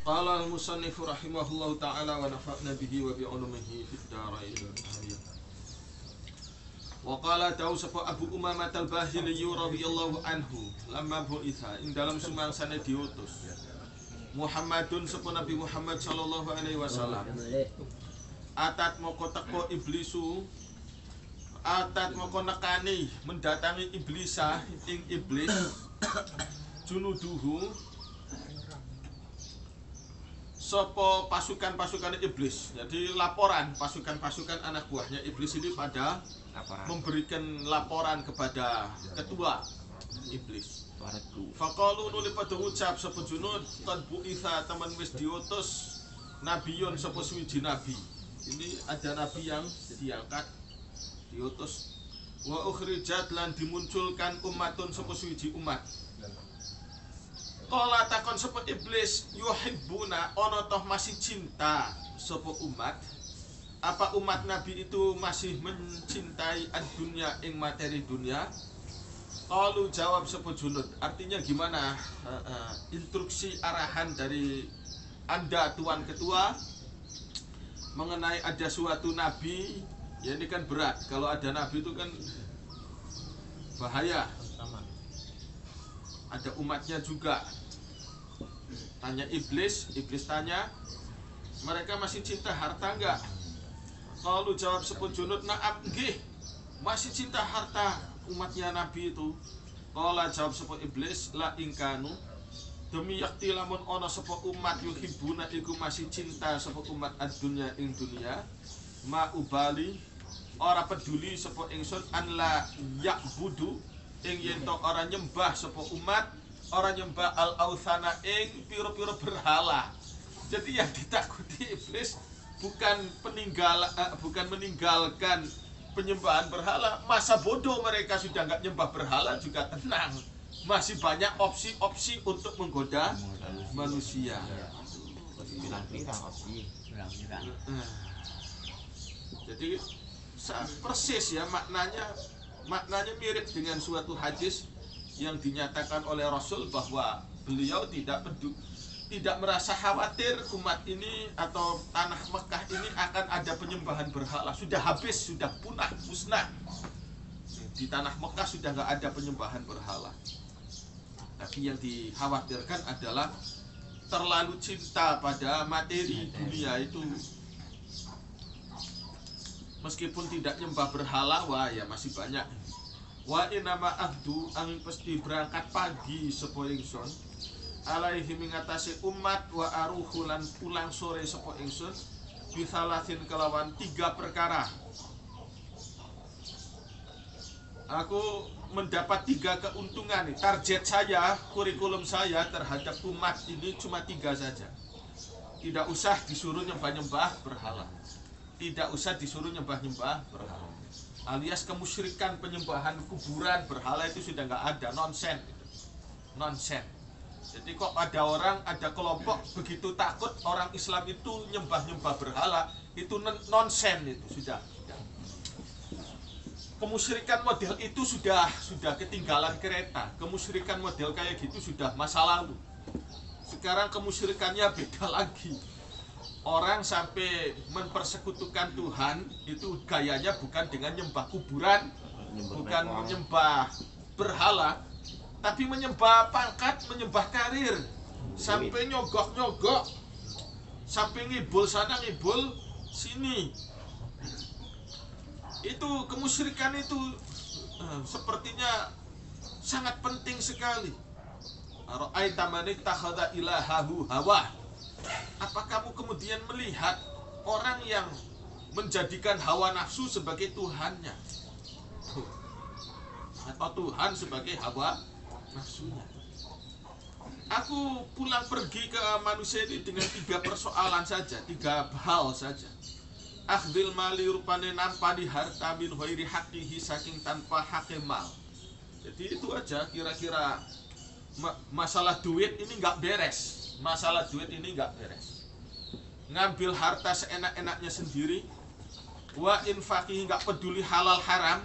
Qala al-musannif rahimahullahu ta'ala wa nafa'na bihi wa bi'ulumihi fid dharain. Amin. Wa qala Sapa Abu Umamah al-Bahili radhiyallahu anhu lamma bu'itha ing dalam sumangsane diutus Muhammadun sapa Nabi Muhammad sallallahu alaihi wasallam. Atat moko teko iblisu, atat moko nekani mendatangi iblisah ing iblis junuduhu sopo pasukan-pasukan iblis. Jadi laporan pasukan-pasukan anak buahnya iblis ini pada memberikan laporan kepada ketua iblis. Faqalu nuli pada ucap sapa junud qad bu'itha teman wis diutus nabiyun sapa suwiji nabi. Ini ada nabi yang diangkat diutus. Wa ukhrijat lan dimunculkan umatun sapa suwiji umat. Kala takon sapa iblis yuhibbuna ono toh masih cinta sapa umat. Apa umat nabi itu masih mencintai ad-dunya ing materi dunia? Qalu jawab sapa junud. Artinya gimana? Instruksi arahan dari Anda tuan ketua mengenai ada suatu nabi, ya ini kan berat. Kalau ada nabi itu kan bahaya. Ada umatnya juga. Tanya iblis tanya, mereka masih cinta harta enggak? Kalau jawab sepuluh junud, na'am nggih, masih cinta harta umatnya nabi itu. Kalau jawab sepuluh iblis, la ingkanu demi yakti lamun ono sepuluh umat yuhibuna iku masih cinta sepuluh umat ad-dunya ing dunia, ma ubali ora peduli sepuluh ingsun an la yakbudu ing yen tok ora nyembah sapa umat, ora nyembah al-authana ing pira-pira berhala. Jadi yang ditakuti iblis bukan meninggalkan penyembahan berhala. Masa bodoh mereka sudah enggak nyembah berhala juga tenang. Masih banyak opsi-opsi untuk menggoda manusia. Jadi persis ya maknanya mirip dengan suatu hadis yang dinyatakan oleh Rasul bahwa beliau tidak merasa khawatir umat ini atau tanah Mekah ini akan ada penyembahan berhala. Sudah habis, sudah punah, musnah. Di tanah Mekah sudah nggak ada penyembahan berhala. Tapi yang dikhawatirkan adalah terlalu cinta pada materi dunia itu. Meskipun tidak nyembah berhala, wah ya masih banyak. Wa inama ahdu angin pasti berangkat pagi sapa ingsun alaihi mengatasi umat wa aruhu lan pulang sore sapa ingsun bisalasin kelawan 3 perkara. Aku mendapat 3 keuntungan nih. Target saya, kurikulum saya terhadap umat ini cuma 3 saja. Tidak usah disuruh nyembah-nyembah berhala. Tidak usah disuruh nyembah-nyembah berhala. Alias kemusyrikan penyembahan kuburan berhala itu sudah nggak ada, nonsen. Nonsen. Jadi kok ada kelompok begitu takut orang Islam itu nyembah-nyembah berhala, itu nonsen itu sudah. Kemusyrikan model itu sudah ketinggalan kereta. Kemusyrikan model kayak gitu sudah masa lalu. Sekarang kemusyrikannya beda lagi. Orang sampai mempersekutukan Tuhan itu gayanya bukan dengan nyembah kuburan, bukan menyembah berhala, tapi menyembah pangkat, menyembah karir, sampai nyogok-nyogok, sampai ngibul sana ngibul sini. Itu kemusyrikan itu sepertinya sangat penting sekali. Ra'aita man ittakhadha ilahahu hawa. Apa kamu kemudian melihat orang yang menjadikan hawa nafsu sebagai Tuhannya? Atau Tuhan sebagai hawa nafsunya? Aku pulang pergi ke manusia ini dengan 3 persoalan saja, 3 hal saja. Akhdil mali rupane nampani harta min ghairi haqqihi saking tanpa hak mal. Jadi itu aja kira-kira masalah duit ini nggak beres. Masalah duit ini nggak beres. Ngambil harta seenak-enaknya sendiri. Wa infaqihi nggak peduli halal haram.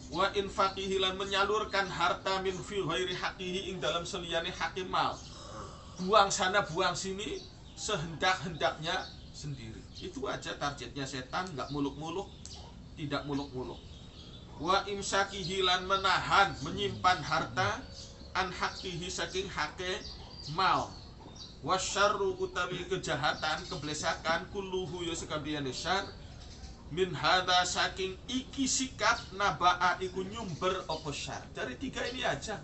Wa infaqihi lan menyalurkan harta min fi ghairi haqqihi ing dalam seliyane hak mal. Buang sana buang sini sehendak-hendaknya sendiri. Itu aja targetnya setan, nggak muluk-muluk, tidak muluk-muluk. Wa imsakihi lan menahan, menyimpan harta, an hakihi saking hake mal. Wasyarru utawi kejahatan, keblesakan, kulluhu ya sekabiyane syar, min hadza saking iki sikap naba'a iku nyumber apa syar. Dari tiga ini aja.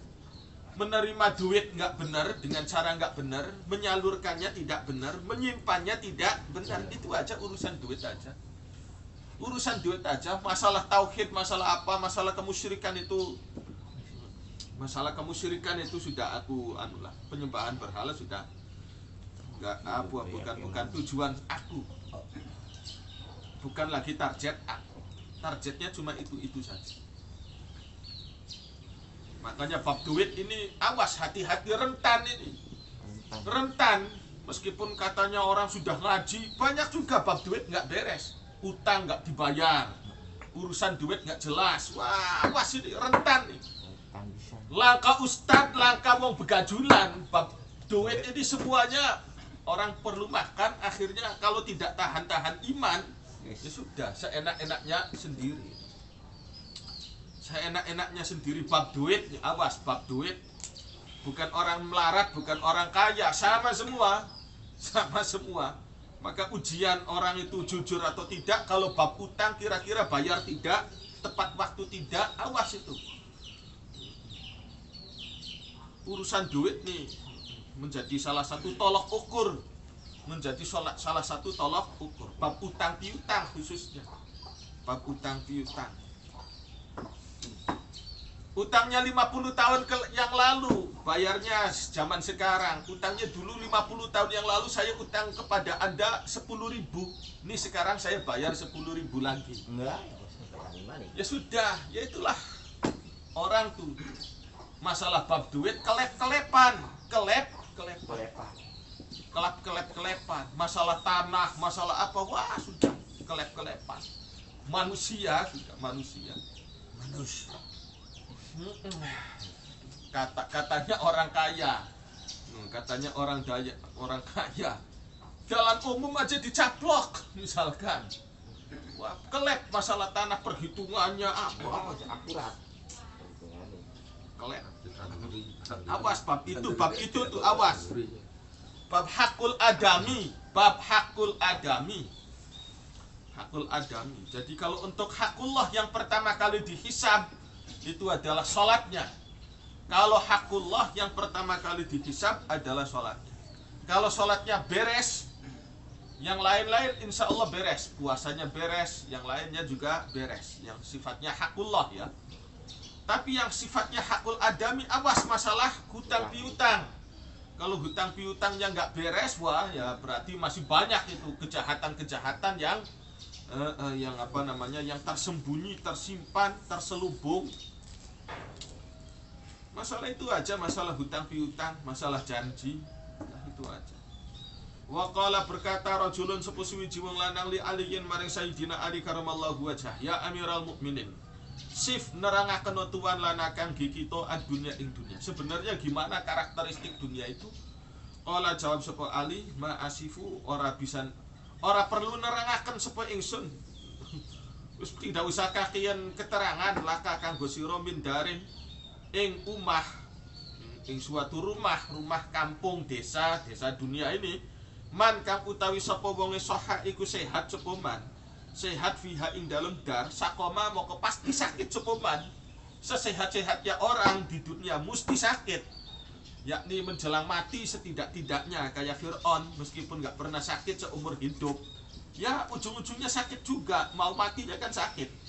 Menerima duit nggak benar dengan cara nggak benar, menyalurkannya tidak benar, menyimpannya tidak benar. Itu aja urusan duit aja. Urusan duit aja. Masalah tauhid, masalah apa, masalah kemusyrikan itu, sudah aku anulah, penyembahan berhala sudah nggak bukan tujuan aku, bukan lagi target aku. Targetnya cuma itu saja. Makanya bab duit ini awas, hati-hati, rentan ini. Rentan, meskipun katanya orang sudah ngaji, banyak juga bab duit nggak beres. Utang nggak dibayar, urusan duit nggak jelas. Wah, awas ini, rentan nih. Langkah ustad, langkah wong begajulan. Bab duit ini semuanya orang perlu makan. Akhirnya kalau tidak tahan-tahan iman, ya sudah, seenak-enaknya sendiri. Seenak-enaknya sendiri. Bab duit, awas, bab duit bukan orang melarat, bukan orang kaya, sama semua. Maka ujian orang itu jujur atau tidak. Kalau bab utang kira-kira bayar tidak, tepat waktu tidak, awas itu. Urusan duit nih menjadi salah satu tolok ukur, salah satu tolok ukur. Bab utang piutang khususnya, bab utang piutang. Utangnya 50 tahun yang lalu, bayarnya zaman sekarang. Utangnya dulu 50 tahun yang lalu saya utang kepada Anda 10.000. Ini sekarang saya bayar 10.000 lagi. Ya sudah, ya itulah orang tuh. Masalah bab duit kelep-kelepan. Masalah tanah, masalah apa, wah sudah kelep-kelepan. Manusia. Katanya orang kaya, katanya orang kaya, jalan umum aja dicaplok misalkan. Wah, kelep masalah tanah, perhitungannya apa akurat. Kelep. Awas bab itu tuh awas. Bab hakul adami. Jadi kalau untuk hakullah yang pertama kali dihisab itu adalah sholatnya. Kalau hakullah yang pertama kali dihisab adalah sholatnya. Kalau sholatnya beres, yang lain-lain insya Allah beres. Puasanya beres, yang lainnya juga beres. Yang sifatnya hakullah ya. Tapi yang sifatnya hakul adami, awas masalah hutang piutang. Kalau hutang piutangnya nggak beres, wah ya berarti masih banyak itu kejahatan-kejahatan yang yang tersembunyi, tersimpan, terselubung. Masalah itu aja, masalah hutang piutang, masalah janji, nah itu aja. Wa qala berkata rajulun sepusuwi jiwang lanang li aliyin maring Sayyidina Ali karamallahu wajhah, ya Amiral Mukminin, sif nerangaken tuan lanakang kita ad-dunya ing dunya. Sebenarnya gimana karakteristik dunia itu? Qala jawab sapa Ali, ma asifu ora perlu nerangaken sapa ingsun. Wis tidak usah kakian keterangan laka kanggo sira min darin ing umah, ing suatu rumah kampung, desa dunia ini, man kang utawi sapa wonge soha iku sehat sapa man, sehat fiha ing dalem dar, sakoma moko pasti sakit sapa man. Sesehat-sehatnya orang di dunia mesti sakit, yakni menjelang mati setidak-tidaknya kayak Fir'aun, meskipun nggak pernah sakit seumur hidup, ya ujung-ujungnya sakit juga, mau matinya kan sakit.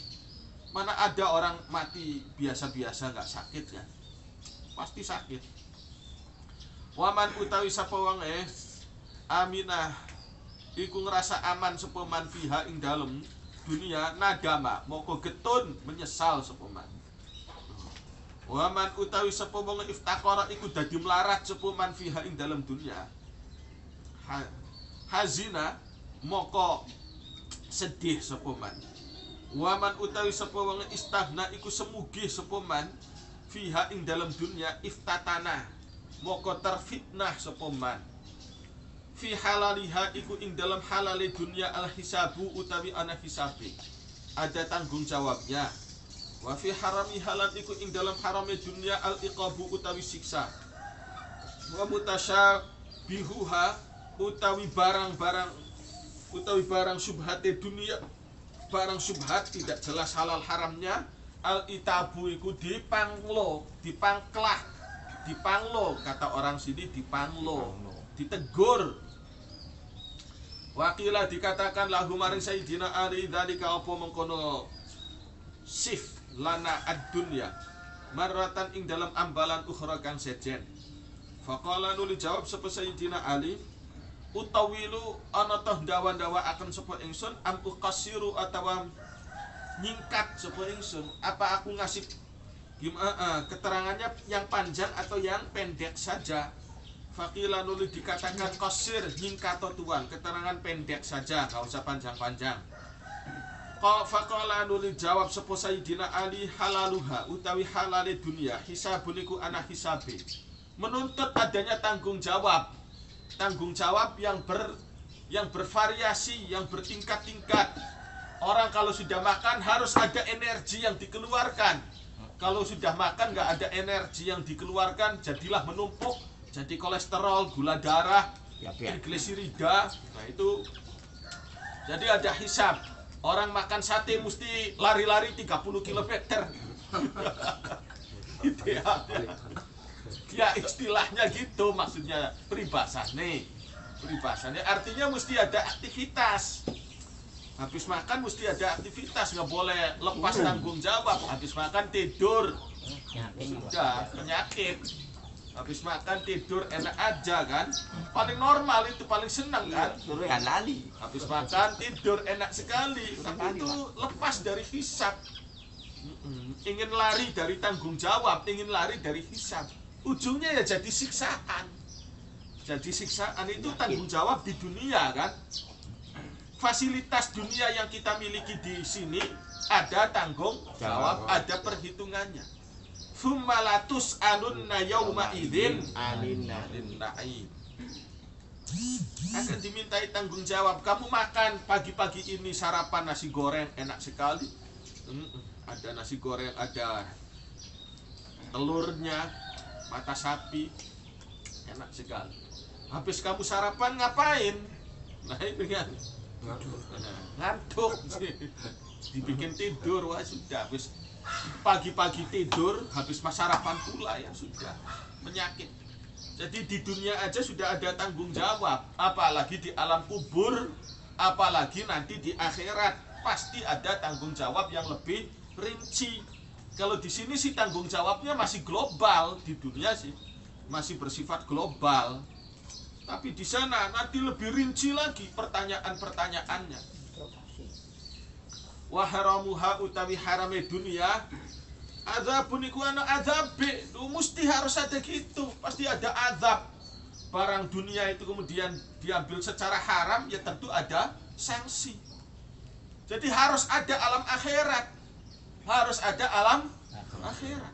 Mana ada orang mati biasa-biasa nggak sakit ya? Pasti sakit. Waman utawi sapa wong aminah iku ngerasa aman sapa man fiha ing dalem dunia, nadama moko getun menyesal sapa man. Waman utawi sapa wong iftaqara iku dadi melarat sapa man fiha ing dalem dunia, hazina moko sedih sapa man. Waman utawi sapa wong istahna iku semugih sapa man fiha ing dalam dunia, iftatana moko terfitnah sapa man fi halaliha iku ing dalam halale dunia al hisabu utawi ana hisabe ada tanggung jawabnya. Wa fi harami halan iku ing dalam harame dunia al iqabu utawi siksa. Wa mutasyabihuha utawi barang subhate dunia, barang subhat tidak jelas halal haramnya, al itabu iku dipanglo, dipanglo kata orang sini, dipanglo, ditegur. Wakilah dikatakan lahu maring Sayyidina Ali dzalika apa mengkono sif lana ad-dunya marratan ing dalam ambalan ukhra kang sejen. Faqala nuli jawab sapa Sayyidina Ali, utawilu ana toh dawa-dawa akan sapa ingsun am uqassiru atawa nyingkat sapa ingsun, apa aku ngasih keterangannya yang panjang atau yang pendek saja. Faqila nuli dikatakan qasir, nyingkat tuan, keterangan pendek saja, enggak usah panjang-panjang. Faqala nuli jawab sapa Sayyidina Ali halaluha utawi halale dunia hisabun iku ana hisabe, menuntut adanya tanggung jawab yang bervariasi, yang bertingkat-tingkat. Orang kalau sudah makan harus ada energi yang dikeluarkan. Kalau sudah makan nggak ada energi yang dikeluarkan, jadilah menumpuk, jadi kolesterol, gula darah, trigliserida. Nah itu, jadi ada hisab. Orang makan sate mesti lari-lari 30 km. Ya istilahnya gitu, maksudnya peribasannya artinya mesti ada aktivitas. Habis makan mesti ada aktivitas, nggak boleh lepas tanggung jawab. Habis makan tidur, sudah penyakit. Habis makan tidur enak aja kan, paling normal itu, paling senang kan. Habis makan tidur enak sekali, tapi itu lepas dari hisab. Ingin lari dari tanggung jawab, ingin lari dari hisab, ujungnya ya jadi siksaan. Jadi siksaan itu tanggung jawab di dunia kan. Fasilitas dunia yang kita miliki di sini ada tanggung jawab, ada perhitungannya. Sumalatus alunna yauma idzin anin na'im. Akan dimintai tanggung jawab. Kamu makan pagi-pagi ini sarapan nasi goreng enak sekali. Ada nasi goreng, ada telurnya, mata sapi, enak sekali. Habis kamu sarapan ngapain? Nah itu kan ngantuk, dibikin tidur, wah sudah. Habis pagi-pagi tidur, habis sarapan pula ya sudah, penyakit. Jadi di dunia aja sudah ada tanggung jawab, apalagi di alam kubur, apalagi nanti di akhirat pasti ada tanggung jawab yang lebih rinci. Kalau di sini sih tanggung jawabnya masih global, di dunia sih masih bersifat global. Tapi di sana nanti lebih rinci lagi pertanyaan-pertanyaannya. Wa haramuha utawi harame dunia azabun iku ana azabe, mesti harus ada gitu, pasti ada azab. Barang dunia itu kemudian diambil secara haram, ya tentu ada sanksi. Jadi harus ada alam akhirat. Harus ada alam akhirat.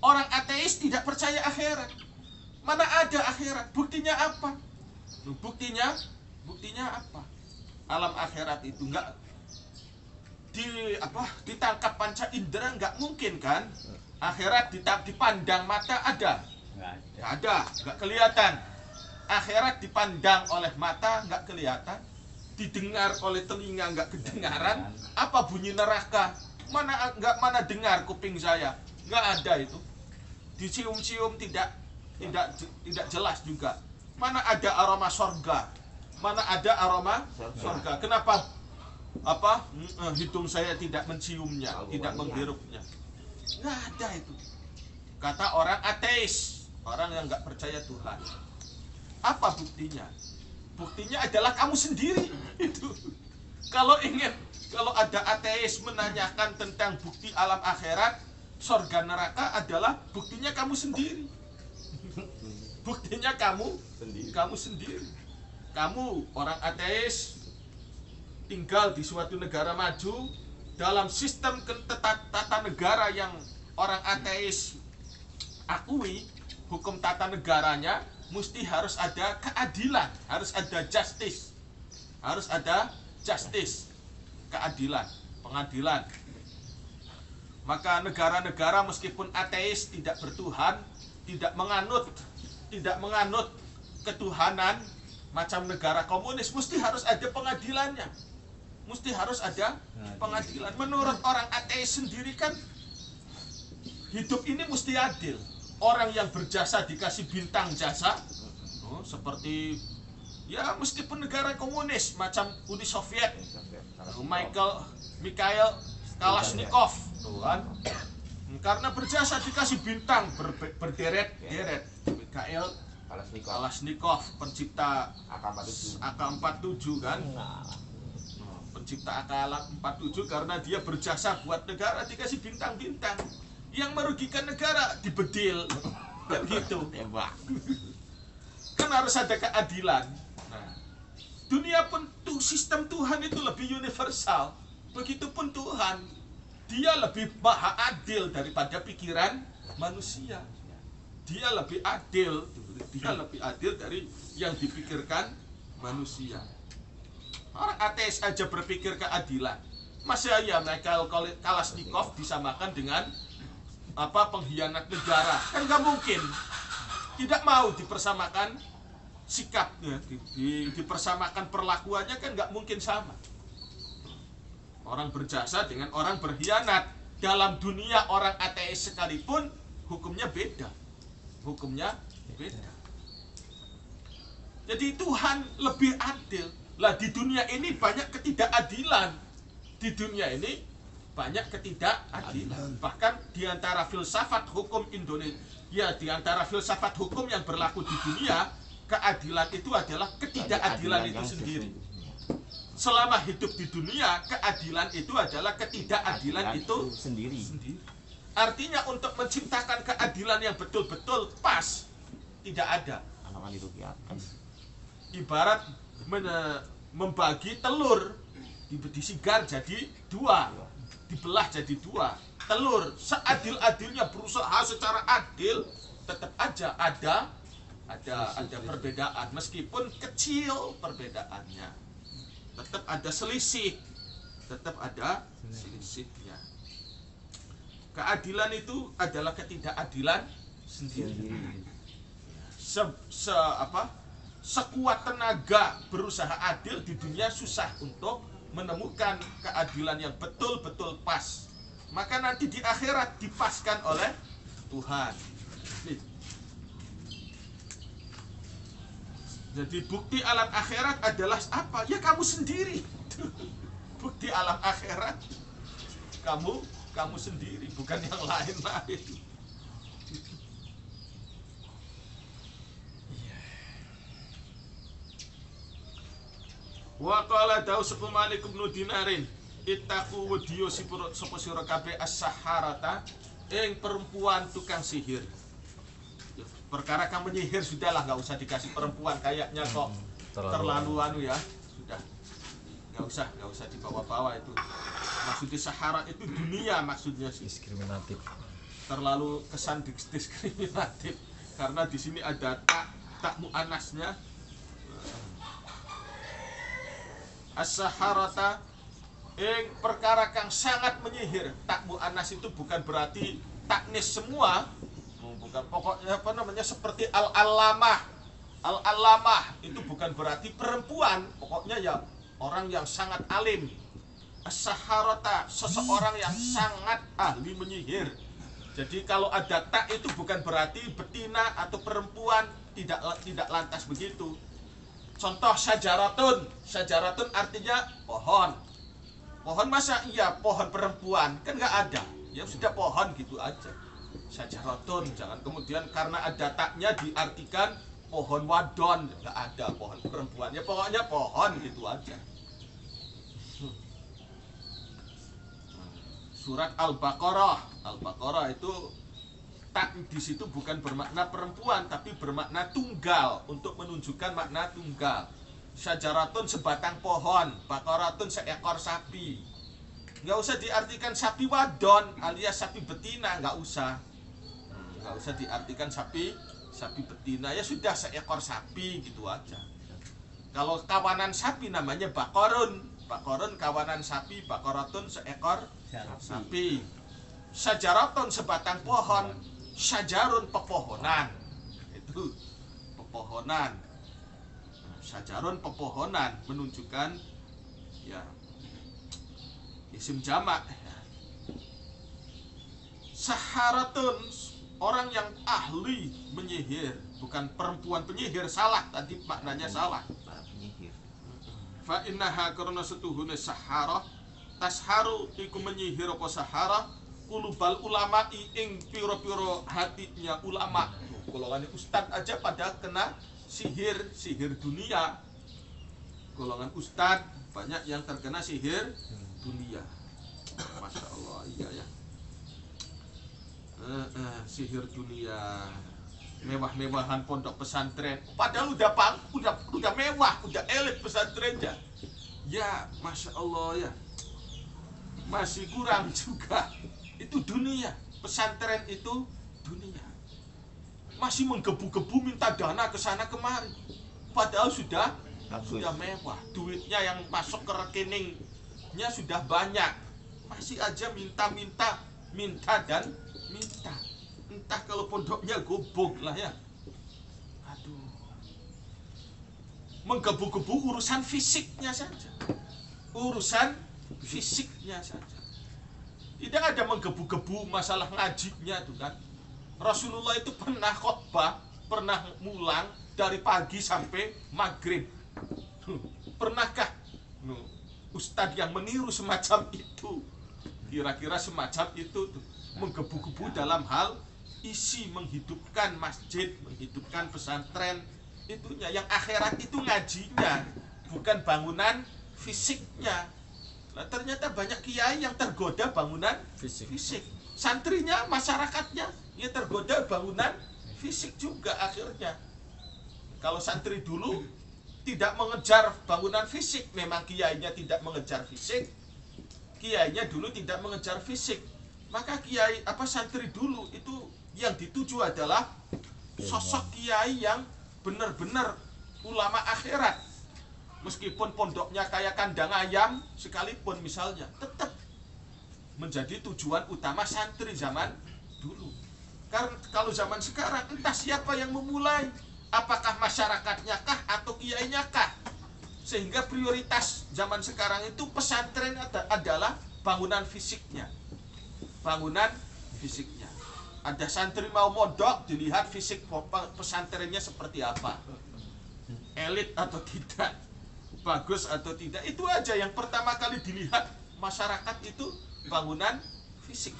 Orang ateis tidak percaya akhirat. Mana ada akhirat? Buktinya apa? Buktinya apa? Alam akhirat itu enggak ditangkap panca indera, nggak mungkin kan. Akhirat dipandang mata ada? Nggak ada, nggak kelihatan. Akhirat dipandang oleh mata nggak kelihatan, didengar oleh telinga nggak kedengaran. Apa bunyi neraka? Mana dengar kuping saya? Nggak ada itu. Dicium-cium tidak jelas juga. Mana ada aroma sorga? Mana ada aroma sorga? Kenapa hidung saya tidak menciumnya, tidak menghirupnya? Nggak ada itu. Kata orang ateis, orang yang nggak percaya Tuhan. Apa buktinya? Buktinya adalah kamu sendiri. Itu. Kalau ada ateis menanyakan tentang bukti alam akhirat, surga neraka, adalah buktinya kamu sendiri. Buktinya kamu sendiri. Kamu orang ateis tinggal di suatu negara maju dalam sistem tata negara yang orang ateis akui, hukum tata negaranya mesti harus ada keadilan, harus ada justice. Harus ada justice, keadilan, pengadilan. Maka negara-negara meskipun ateis, tidak bertuhan, tidak menganut ketuhanan, macam negara komunis, mesti harus ada pengadilannya. Mesti harus ada pengadilan. Menurut orang ateis sendiri kan, hidup ini mesti adil. Orang yang berjasa dikasih bintang jasa, seperti ya meskipun negara komunis macam Uni Soviet, Mikhail Kalashnikov, kan? Karena berjasa dikasih bintang berderet-deret. Mikhail Kalashnikov, pencipta AK-47 kan? Pencipta AK-47 karena dia berjasa buat negara dikasih bintang-bintang. Yang merugikan negara dibedil, kan gitu. Kan harus ada keadilan. Nah, dunia pun sistem Tuhan itu lebih universal. Begitupun Tuhan, dia lebih maha adil daripada pikiran manusia. Dia lebih adil dari yang dipikirkan manusia. Orang ateis aja berpikir keadilan. Masa ya Mikhail Kalashnikov disamakan dengan pengkhianat negara? Kan nggak mungkin. Tidak mau dipersamakan sikapnya, dipersamakan perlakuannya, kan nggak mungkin sama. Orang berjasa dengan orang berkhianat. Dalam dunia orang ateis sekalipun hukumnya beda. Jadi Tuhan lebih adil. Lah di dunia ini banyak ketidakadilan. Di dunia ini banyak ketidakadilan. Bahkan di antara filsafat hukum Indonesia, ya di antara filsafat hukum yang berlaku di dunia, keadilan itu adalah ketidakadilan itu sendiri. Selama hidup di dunia, keadilan itu adalah ketidakadilan itu sendiri. Artinya untuk menciptakan keadilan yang betul-betul pas, tidak ada. Ibarat membagi telur, disigar jadi dua, dibelah jadi dua. Telur seadil-adilnya berusaha secara adil, tetap aja ada perbedaan, meskipun kecil perbedaannya, tetap ada selisih, selisihnya. Keadilan itu adalah ketidakadilan sendiri. Sekuat tenaga berusaha adil di dunia, susah untuk menemukan keadilan yang betul-betul pas. Maka nanti di akhirat dipaskan oleh Tuhan. Jadi bukti alam akhirat adalah apa? Ya kamu sendiri. Bukti alam akhirat kamu sendiri, bukan yang lain-lain. Wa qala dawu sapa Malik bin Dinarin, ittaqu wadiyo sapa sira kabeh as-saharata, ing perempuan tukang sihir. Perkara kamu menyihir sudahlah, nggak usah dikasih perempuan, kayaknya kok terlalu ya. Sudah. Nggak usah dibawa-bawa itu. Maksudnya sahara itu dunia, maksudnya sih. Diskriminatif. Terlalu kesan diskriminatif karena di sini ada tak muannasnya. As-saharata ing perkara kang sangat menyihir. Tak muannas itu bukan berarti taknis semua, bukan, pokoknya seperti al-allamah. Al-allamah itu bukan berarti perempuan, pokoknya ya orang yang sangat alim. As-saharata seseorang yang sangat ahli menyihir. Jadi kalau ada tak itu bukan berarti betina atau perempuan, tidak lantas begitu. Contoh syajaratun artinya pohon. Pohon masa iya pohon perempuan, kan nggak ada. Ya sudah pohon gitu aja. Syajaratun, jangan kemudian karena ada taknya diartikan pohon wadon, nggak ada pohon perempuan. Ya pokoknya pohon gitu aja. Surat Al-Baqarah itu tak di situ bukan bermakna perempuan tapi bermakna tunggal, untuk menunjukkan makna tunggal. Syajaratun sebatang pohon, baqaratun seekor sapi. Nggak usah diartikan sapi wadon alias sapi betina, nggak usah diartikan sapi sapi betina ya sudah seekor sapi gitu aja. Kalau kawanan sapi namanya bakorun. Bakorun kawanan sapi, bakoratun seekor sapi. Sajaratun sebatang pohon, sajarun pepohonan. Itu pepohonan. Sajarun pepohonan menunjukkan ya isim jamak. Saharatun orang yang ahli menyihir, bukan perempuan penyihir, salah tadi maknanya salah. Fa innaha karena setuhune saharah tasharu iku menyihir apa saharah kulubal ulama ing piro-piro hatinya ulama. Golongan ustad aja pada kena sihir dunia. Golongan ustad banyak yang terkena sihir dunia. Masya Allah, iya ya. Sihir dunia, mewah-mewahan pondok pesantren, padahal udah mewah, udah elit pesantrennya. Ya, Masya Allah ya, masih kurang juga. Itu dunia, pesantren itu dunia. Masih menggebu-gebu minta dana ke sana kemari, padahal sudah mewah, duitnya yang masuk ke rekeningnya sudah banyak, masih aja minta dan minta. Entah kalau pondoknya gobok lah ya. Aduh. Menggebu-gebu urusan fisiknya saja. Urusan fisiknya saja. Tidak ada menggebu-gebu masalah ngajinya tuh kan. Rasulullah itu pernah khotbah, pernah mulang dari pagi sampai maghrib. Pernahkah ustadz yang meniru semacam itu? Kira-kira semacam itu tuh, menggebu-gebu dalam hal isi menghidupkan masjid, menghidupkan pesantren itunya. Yang akhirat itu ngajinya, bukan bangunan fisiknya. Nah, ternyata banyak kiai yang tergoda bangunan fisik. Santrinya, masyarakatnya ya tergoda bangunan fisik juga akhirnya. Kalau santri dulu tidak mengejar bangunan fisik, memang kiainya tidak mengejar fisik. Kiainya dulu tidak mengejar fisik. Maka kiai santri dulu itu yang dituju adalah sosok kiai yang benar-benar ulama akhirat. Meskipun pondoknya kayak kandang ayam sekalipun misalnya, tetap menjadi tujuan utama santri zaman dulu. Karena kalau zaman sekarang entah siapa yang memulai, apakah masyarakatnya kah atau kiainya kah, sehingga prioritas zaman sekarang itu pesantren adalah bangunan fisiknya. Bangunan fisiknya. Ada santri mau mondok, dilihat fisik pesantrennya seperti apa, elit atau tidak, bagus atau tidak. Itu aja yang pertama kali dilihat masyarakat itu, bangunan fisik.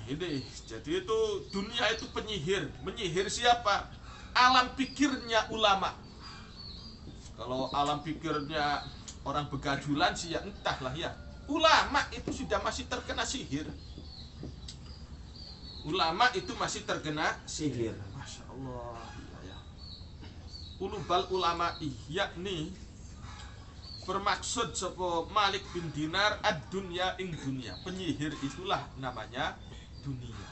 Ini jadi itu dunia itu penyihir. Menyihir siapa? Alam pikirnya ulama. Kalau alam pikirnya orang begajulan sih ya entahlah ya. Ulama itu sudah masih terkena sihir. Ulama itu masih terkena sihir. Masya Allah. Ya. Ulubal ulama yakni bermaksud sapa Malik bin Dinar ad-dunya ing dunia. Penyihir itulah namanya dunia.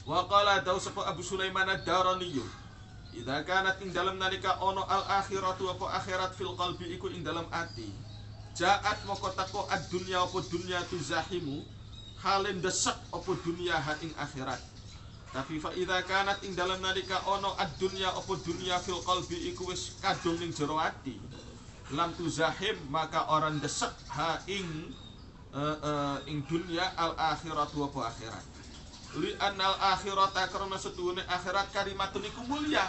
Wa qala daw sapa Abu Sulaiman ad-Darani, idza kanat ing dalam nalika ono al-akhiratu apa akhirat fil qalbi iku ing dalam ati. Ja'at moko tako ad-dunya apa dunya tu zahimu, halin desak apa dunia ha ing akhirat. Tapi fa idza kanat ing dalam nalika ono ad-dunya apa dunya fil qalbi iku wis kadung ning jero ati, lam tu zahim maka orang desak ha ing dunya al-akhiratu apa akhirat. Li anal akhirata karena setuhune akhirat karimatun iku mulia.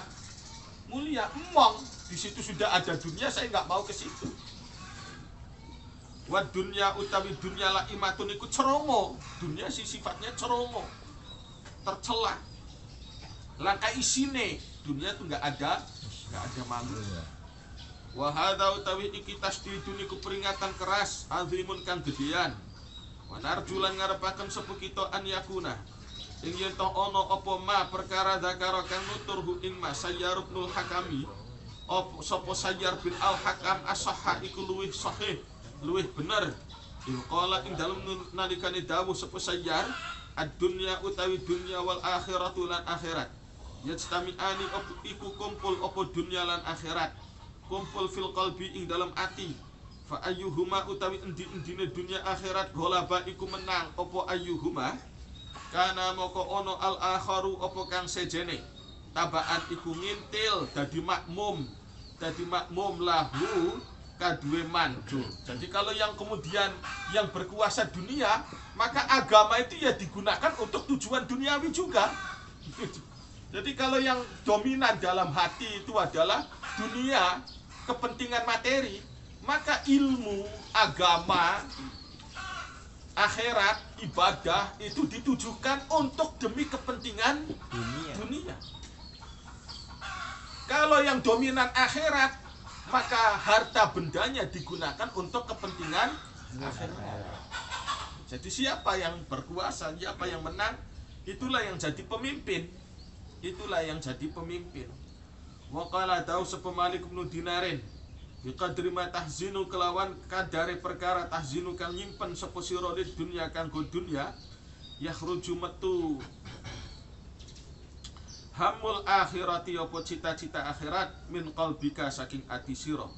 Mulia emong di situ sudah ada dunia, saya nggak mau ke situ. Wa dunya utawi dunya la imatun iku ceromo. Dunia sih sifatnya ceromo, tercela. Langka isine dunia itu nggak ada malu. Wa hadza utawi iki tasdidun iku peringatan keras azimun kang gedean. Wa narjulan ngarepaken sapa kita an yakuna ing yen to ana apa ma perkara zakara kang nuturhu ing ma Sayyar ibnul Hakami apa sapa Sayyar bin al Hakam as-sahha iku luwih sahih, luwih bener Qala ing dalem nalikane dawuh sapa Sayyar, ad-dunya utawi dunya wal akhiratu lan akhirat. Yajtami'ani iku kumpul apa dunya lan akhirat. Kumpul fil qalbi ing dalam ati. Fa ayyuhuma utawi endi-endine dunya akhirat ghalaba iku menang apa ayyuhuma. Kana moko ono al akharu apa kang sejene. Tabaan iku ngintil dadi makmum lahu kadue mandu. Jadi kalau yang kemudian yang berkuasa dunia, maka agama itu ya digunakan untuk tujuan duniawi juga. Jadi kalau yang dominan dalam hati itu adalah dunia, kepentingan materi, maka ilmu, agama, akhirat, ibadah itu ditujukan untuk demi kepentingan dunia. Kalau yang dominan akhirat, maka harta bendanya digunakan untuk kepentingan akhirat. Jadi siapa yang berkuasa, siapa yang menang, itulah yang jadi pemimpin. Itulah yang jadi pemimpin. Wa qala dawu sapa Malik bin Dinarin, biqadri ma tahzinu kelawan kadare perkara tahzinu kang nyimpen sapa sira di dunya kanggo dunya, yakhruju metu hamul akhirati apa cita-cita akhirat min qalbika saking ati sira.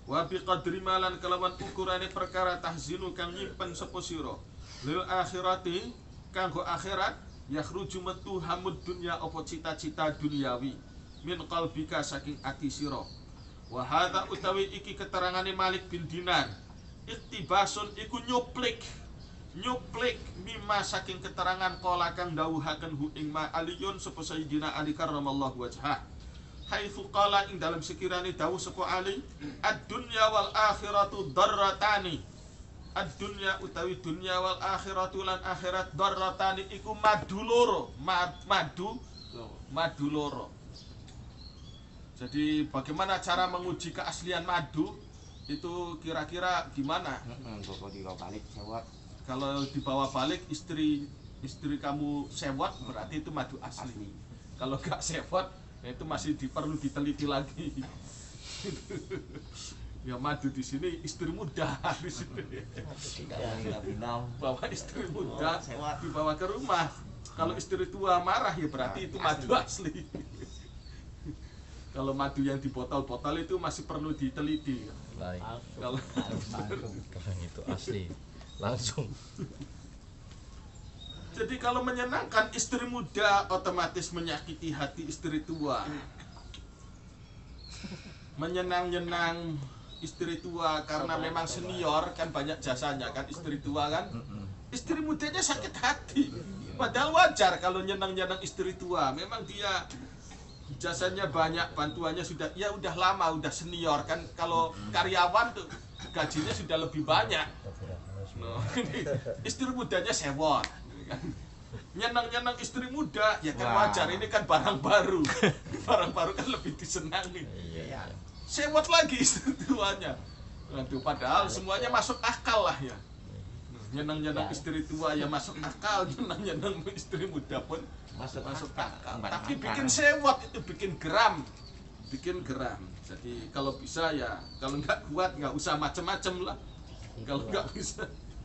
Wa biqadri malan kelawan ukurane perkara tahzinu kang nyimpen sapa sira lil akhirati kanggo akhirat, yakhruju metu hamud dunya apa cita-cita duniawi min qalbika saking ati sira. Wa hadza utawi iki keterangane Malik bin Dinar, iktibasun iku nyuplik mimma saking keterangan qala kang dawuhaken hu ing ma aliyun sapa sayyidina Ali karramallahu wajhah. Haitsu qala ing dalam sekirane dawuh sapa Ali, ad-dunya wal akhiratu darratani. Ad-dunya utawi dunya wal akhiratu lan akhirat darratani iku madu loro, madu loro. Jadi bagaimana cara menguji keaslian madu itu kira-kira gimana? Kalau dibawa balik istri kamu sewot, berarti itu madu asli. Kalau gak sewot, ya itu masih perlu diteliti lagi. Ya madu di sini istri muda di sini. Bawa istri muda dibawa ke rumah. Kalau istri tua marah ya berarti itu madu asli. Kalau madu yang di botol-botol itu masih perlu diteliti. Kalau itu asli langsung. Jadi kalau menyenangkan istri muda otomatis menyakiti hati istri tua. Menyenang-nyenang istri tua karena memang senior kan banyak jasanya kan istri tua kan. Istri mudanya sakit hati. Padahal wajar kalau nyenang-nyenang istri tua. Memang dia jasanya banyak, bantuannya sudah ya udah lama, udah senior kan. Kalau karyawan tuh gajinya sudah lebih banyak. Istri mudanya sewot kan. Nyenang-nyenang istri muda ya kan wajar, ini kan barang baru. Barang baru kan lebih disenangi. Sewot lagi istri tuanya. Aduh, padahal semuanya masuk akal lah ya. Nyenang-nyenang istri tua ya masuk akal, nyenang-nyenang istri muda pun masuk akal. Tapi bikin sewot itu bikin geram. Jadi kalau bisa ya, kalau nggak kuat nggak usah macem-macem lah. Kalau nggak bisa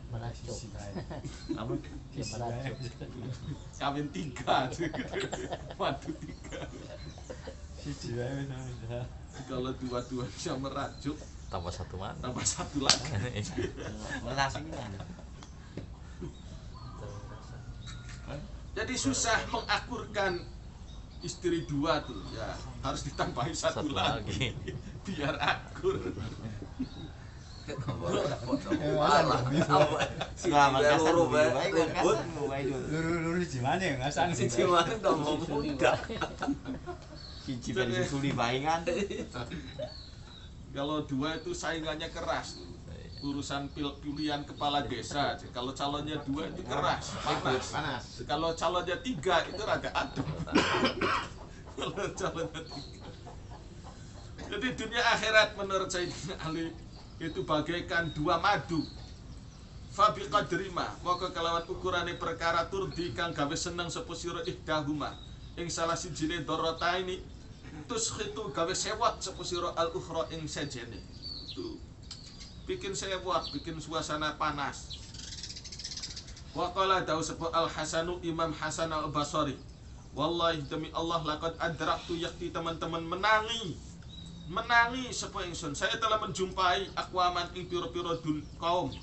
meracuk. Kawin 3, madu 3. Kalau dua-dua bisa merajuk, Tambah satu mana? tambah satu lagi. Jadi susah mengakurkan istri dua tuh ya, harus ditambahi satu lagi biar akur. Selamat loro bae. Luru di mana ya ngasang sih? Siji mana ngomong muda. Siji ben susuli bae kan. Kalau dua itu saingannya keras. Urusan pilihan kepala desa, kalau calonnya 2 itu keras, panas. Kalau calonnya 3 itu rada adem. Kalau calonnya 3. Jadi dunia akhirat menurut Sayyidina Ali itu bagaikan 2 madu. Fabi qadrima, maka kelawan ukurane perkara turdi kang gawe seneng sapa sira ihdahuma. Ing salah sijine darataini tuskhitu gawe sewat sapa sira al ukhra ing sajene. bikin sewot, bikin suasana panas. Wa qala dawu sapa Al Hasanu Imam Hasan Al Basri, wallahi demi Allah laqad adraktu yakti teman-teman menangi sapa ingsun, saya telah menjumpai akwaman ing pira-pira kaum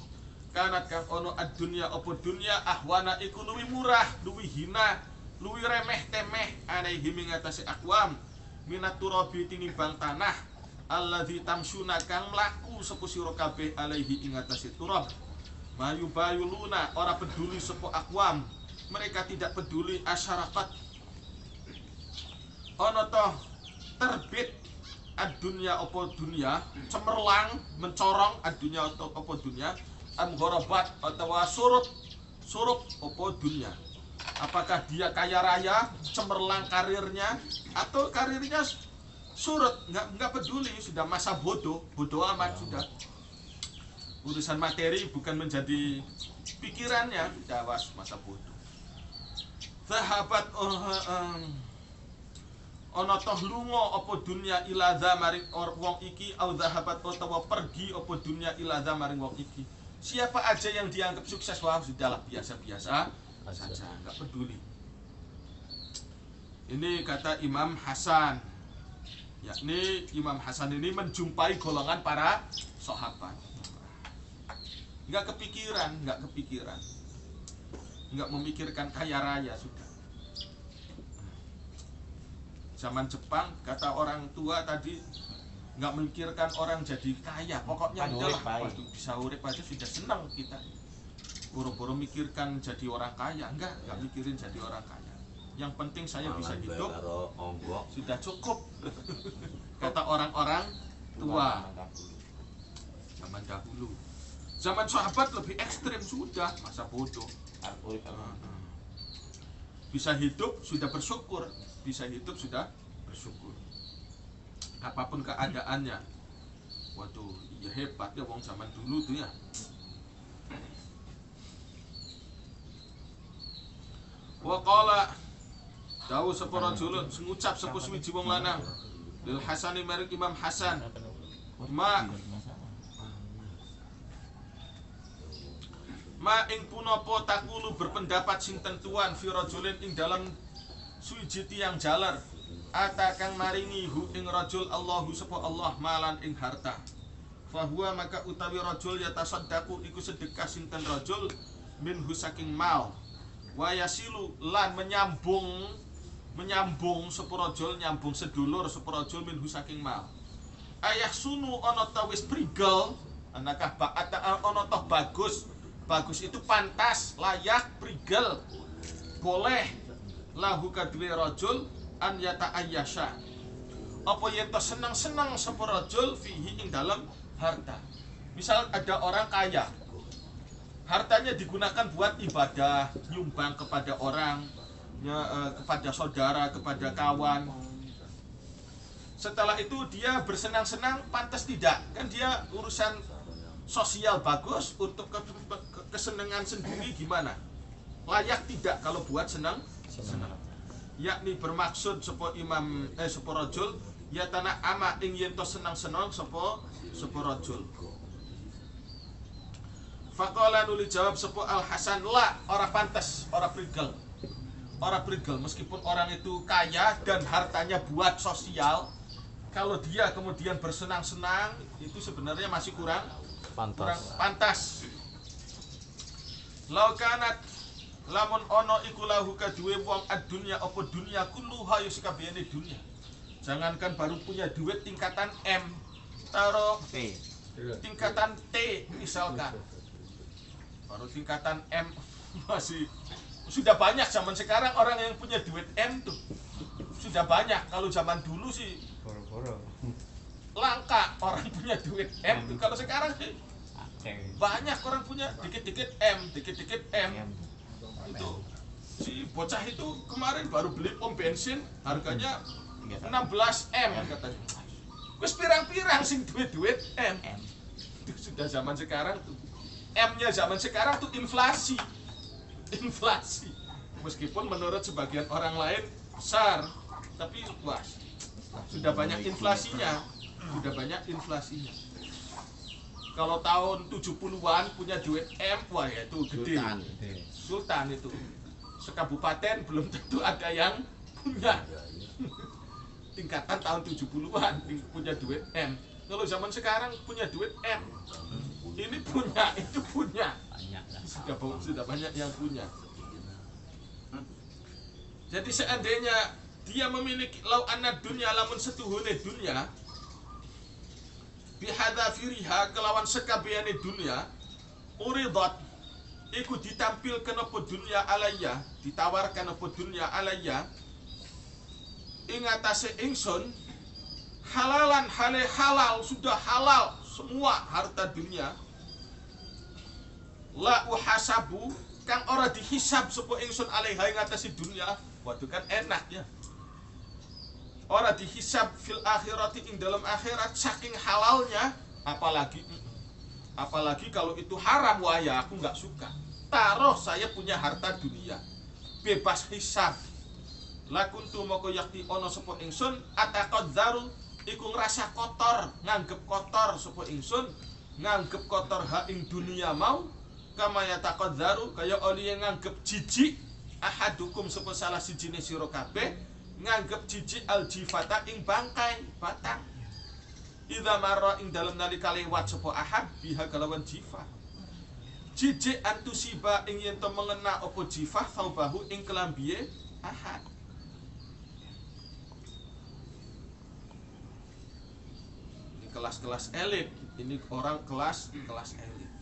kanat kang ono ad-dunya apa dunya ahwana iku luwih murah, luwih hina, luwih remeh temeh alaihi ing atase akwam minat turabi tinimbang tanah alladzi tamsuna kang mlaku sapa sira kabeh alaihi ing atase turab mayu bayuluna ora peduli sapa akwam, mereka tidak peduli asyarakat ono toh terbit ad-dunya apa dunya cemerlang mencorong ad-dunya apa dunya am gharabat atau surut apa dunya, apakah dia kaya raya cemerlang karirnya atau karirnya surut, nggak peduli, sudah masa bodoh amat sudah, urusan materi bukan menjadi pikirannya, sudah masa bodoh. Sahabat ono toh lunga apa dunya ila maring wong iki au zahabat utawa pergi apa dunya ila maring wong iki. Siapa aja yang dianggap sukses, wah sudahlah biasa-biasa saja, enggak peduli. Ini kata Imam Hasan. Yakni Imam Hasan ini menjumpai golongan para sahabat. Enggak kepikiran. Enggak memikirkan kaya raya sudah. Zaman Jepang kata orang tua tadi nggak memikirkan orang jadi kaya, pokoknya udahlah bisa urip aja sudah senang kita. Boro-boro mikirkan jadi orang kaya, enggak mikirin jadi orang kaya. Yang penting saya bisa hidup sudah cukup. Kata orang-orang tua zaman dahulu. Zaman sahabat lebih ekstrim, sudah masa bodoh. Bisa hidup sudah bersyukur. Apapun keadaannya. Waduh, iya hebat ya wong zaman dulu tuh ya. Wa qala dawu sapa rajulun ngucap sapa suwiji wong lanang lil Hasani marang Imam Hasan, ma ing punapa takulu berpendapat sinten tuan fi rajulin ing dalam suwiji tiyang jaler ata kang maringi hu ing rajul Allahu sapa Allah malan ing harta, fahuwa maka utawi rajul yatasaddaqu iku sedekah sinten rajul minhu saking mal, wa yasilu lan menyambung sapa rajul, nyambung sedulur sapa rajul minhu saking mal, ayah sunu ana ta wis prigel anakah ba'ata ana ta bagus itu pantas layak prigel boleh lahu kadwe rajul an yata ayyasha apa yen to senang-senang sapa rajul fihi ing dalam harta. Misal ada orang kaya, hartanya digunakan buat ibadah, nyumbang kepada orang ya, kepada saudara, kepada kawan. Setelah itu dia bersenang-senang, pantas tidak? Kan dia urusan sosial bagus, untuk kesenangan sendiri gimana? Layak tidak kalau buat senang? Yakni bermaksud sapa imam sapa rajul ya tanah ama ing yen to senang-senang sapa rajul. Faqala nuli jawab sapa Al Hasan, la ora pantes, ora prigel. Meskipun orang itu kaya dan hartanya buat sosial, kalau dia kemudian bersenang-senang itu sebenarnya masih kurang pantas. Laukanat lamun ono iku lahu kaduwe wong ad-dunya apa dunya kulluha ya sakabehane dunya. Jangankan baru punya duit tingkatan M, taruh T. Tingkatan T misalkan. Baru tingkatan M masih sudah banyak zaman sekarang orang yang punya duit M tuh. Sudah banyak. Kalau zaman dulu sih langka orang punya duit M tuh. Kalau sekarang sih banyak orang punya dikit-dikit M. Itu si bocah itu kemarin baru beli pom bensin harganya 16 M katanya. Wis pirang-pirang sing duit M. Itu sudah zaman sekarang tuh. M-nya zaman sekarang tuh inflasi. Meskipun menurut sebagian orang lain besar, tapi wah sudah banyak inflasinya. Kalau tahun 70-an punya duit M, wah ya itu gede. Sultan. Sultan itu. Sekabupaten belum tentu ada yang punya. Tingkatan tahun 70-an punya duit M. Kalau zaman sekarang punya duit M. Ini punya, itu punya. Banyak lah. Sudah banyak yang punya. Jadi seandainya dia memiliki lau anna dunya lamun setuhune dunya bihadzafiriha kelawan sekabehane dunya uridat iku ditampilkan apa dunya alayya, ditawarkan apa dunya alayya ing atase ingsun halalan hale halal, sudah halal semua harta dunia, la uhasabu kang ora dihisab sapa ingsun alaiha ing atase dunya. Waduh kan enak ya. Ora dihisab fil akhirati ing dalam akhirat saking halalnya, apalagi kalau itu haram, wah ya aku nggak suka. Taruh saya punya harta dunia bebas hisab, lakuntu moko yakti ono sapa ingsun ataqadzaru iku ngrasa kotor, nganggep kotor sapa ingsun, nganggep kotor ha ing dunia mau kama yataqadzaru kaya oli yang nganggep jijik ahadukum sapa salah sijine sira kabeh nganggep jijik aljifata ing bangkai batang idza marra ing dalem nalika lewat sapa ahad biha kalawan jifa jijik antusiba ing yen to mengena apa jifah saubahu ing kelambihe ahad. Ini kelas-kelas elit, ini orang kelas elit.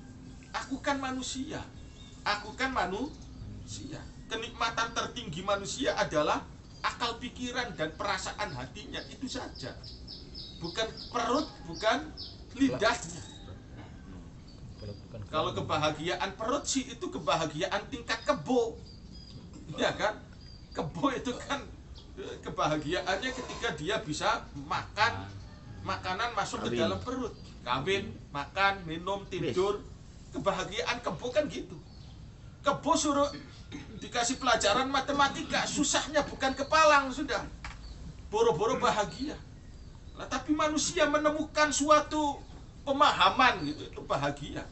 Aku kan manusia, kenikmatan tertinggi manusia adalah akal pikiran dan perasaan hatinya, itu saja. Bukan perut, bukan lidahnya. Kalau kebahagiaan perut sih itu kebahagiaan tingkat kebo, ya kan? Kebo itu kan kebahagiaannya ketika dia bisa makan, makanan masuk ke dalam perut, kawin, makan, minum, tidur. Kebahagiaan kebo kan gitu. Kebo suruh dikasih pelajaran matematika, susahnya bukan kepalang sudah. Boro-boro bahagia. Nah, tapi manusia menemukan suatu pemahaman gitu, itu bahagia.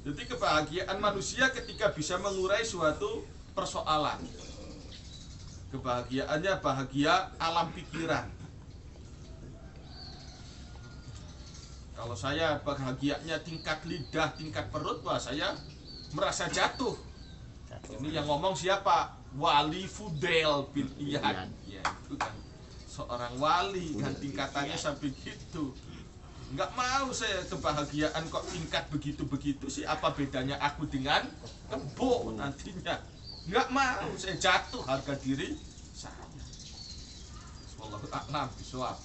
Jadi kebahagiaan manusia ketika bisa mengurai suatu persoalan. Kebahagiaannya bahagia alam pikiran. Kalau saya bahagianya tingkat lidah, tingkat perut, wah saya merasa jatuh. Ini yang ngomong siapa? Wali Fudel bin Iyad. Ya, itu kan seorang wali kan tingkatannya sampai gitu. Nggak mau saya kebahagiaan kok tingkat begitu-begitu sih. Apa bedanya aku dengan kebo nantinya? Nggak mau, saya jatuh harga diri saya. Wallahu a'lam bishawab.